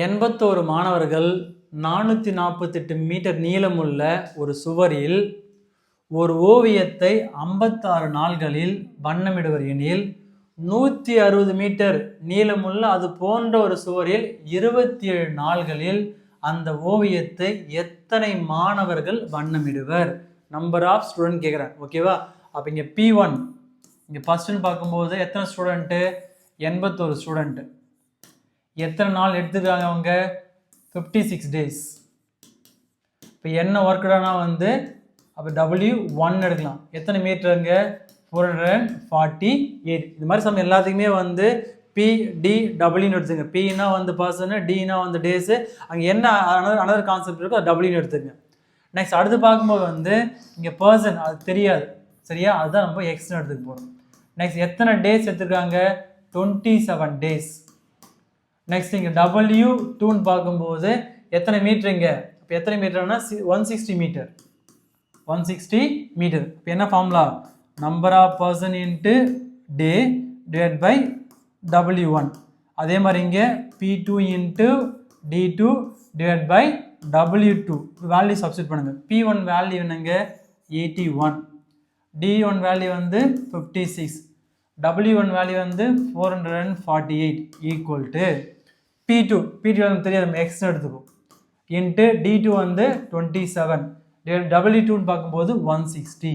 81 மாணவர்கள் 448 மீட்டர் நீளமுள்ள ஒரு சுவரில் ஒரு ஓவியத்தை 56 நாள்களில் வண்ணமிடுவர் எனில் 160 மீட்டர் நீளமுள்ள அது போன்ற ஒரு சுவரில் 27 நாள்களில் அந்த ஓவியத்தை எத்தனை மாணவர்கள் வண்ணமிடுவர்? நம்பர் ஆஃப் ஸ்டூடெண்ட் கேட்குறாங்க. ஓகேவா? அப்போ இங்கே P1 இங்கே ஃபர்ஸ்ட்னு பார்க்கும்போது எத்தனை ஸ்டூடெண்ட்டு? 81 ஸ்டூடெண்ட்டு. எத்தனை நாள் எடுத்துக்கிறாங்க அவங்க? 56 டேஸ். இப்போ என்ன ஒர்க்குடானா வந்து அப்போ W1 எடுக்கலாம். எத்தனை மீட்டருங்க? 448. இது மாதிரி சம் எல்லாத்துக்குமே வந்து PDWன்னு எடுத்துங்க. Pனா வந்து பர்சனு, Dனா வந்து டேஸு. அங்கே என்ன அனதர் கான்செப்ட் இருக்கோ அது Wன்னு எடுத்துங்க. நெக்ஸ்ட் அடுத்து பார்க்கும்போது வந்து இங்கே பர்சன் அது தெரியாது, சரியா? அதுதான் நம்ம எக்ஸ்னு எடுத்துக்க போகிறோம். நெக்ஸ்ட் எத்தனை டேஸ் எடுத்துருக்காங்க? 27 டேஸ். நெக்ஸ்ட் இங்கே W2ன்னு பார்க்கும்போது எத்தனை மீட்டருங்க? இப்போ எத்தனை மீட்டர்னா 160 மீட்டர். 160 மீட்டர். இப்போ என்ன formula? Number of person into day divide by W1. அதே மாதிரி இங்கே P2 into D2 divide by W2. Value substitute பண்ணுங்கள். P1 வேல்யூ என்னங்க? 81. D1 வேல்யூ வந்து 56. W1 வேல்யூ வந்து 448 ஈக்குவல் டு P2 வந்து தெரியாது, நம்ம எக்ஸ்னு எடுத்துக்கும். இன்ட்டு D2 வந்து 27 W2ன்னு பார்க்கும்போது 160.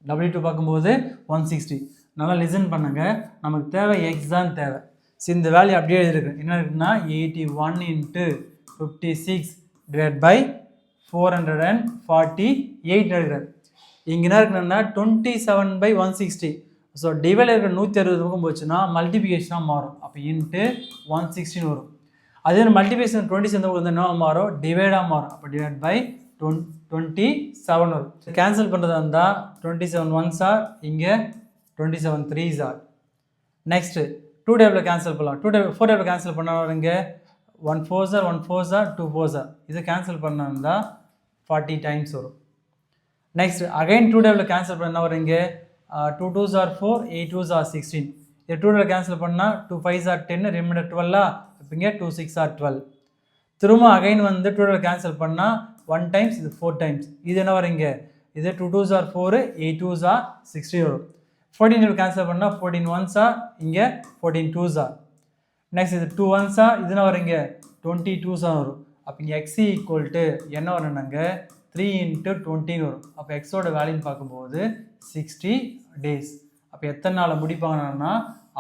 W2 பார்க்கும்போது 160. நல்லா லிசன் பண்ணுங்க. நமக்கு தேவை எக்ஸ் தான் தேவை. இந்த வேல்யூ அப்படியே எழுதிருக்கு. என்ன இருக்குன்னா 81 இன்ட்டு 56 டிவைட் பை 448 இருக்கிறது. இங்கே என்ன இருக்குன்னா 27/160. ஸோ டிவைடில் இருக்கிற 160 பக்கம் போச்சுன்னா மல்டிபிகேஷனாக மாறும். அப்போ இன்ட்டு 160 வரும். அதே மல்டிபிகேஷன் 27 வந்து என்ன மாறும்? டிவைடாக மாறும். அப்போ டிவைட் பை 27 வரும். கேன்சல் பண்ணுறதா இருந்தால் 27 1s ஆர், இங்கே 27 3s R. Next 2 table cancel பண்ணலாம். 4 டேபிள் கேன்சல் பண்ணால் இங்கே 1 4s are 1 4s are 2 4s are. இதை கேன்சல் பண்ணா 40 டைம்ஸ் வரும். நெக்ஸ்ட் அகைன் 2 டேபிள் கேன்சல் பண்ண வரும். இங்கே 2 2s ஆர் 4, 8 2s ஆர் 16. இதை 2 டேபிள் கேன்சல் பண்ணால் 2 5s ஆர் 10, ரிமைண்டர் 12. இப்போ இங்கே 2 6 ஆர் 12. திரும்ப அகைன் வந்து 2 டேபிள் கேன்சல் பண்ணால் 1 டைம்ஸ், இது 4 டைம்ஸ். இது என்ன வருங்க? இது 2 2s ஆர் 4, 8 2s ஆர் 16 வரும். 14 டேபிள் கேன்சல் பண்ணால் 14 1s ஆர், இங்கே 14 2s ஆர். நெக்ஸ்ட் இது 2 1s ஆர், இது என்ன வருங்க? 20 2s ஆர் வரும். அப்போ இங்கே எக்ஸ் ஈக்குவல் டு என்ன வரணுங்க? 3 இன்ட்டு 20 வரும். அப்போ எக்ஸோட வேல்யூன்னு பார்க்கும்போது 60 டேஸ். அப்போ எத்தனை நாளில் முடிப்பாங்கன்னா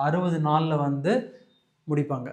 60 நாளில் வந்து முடிப்பாங்க.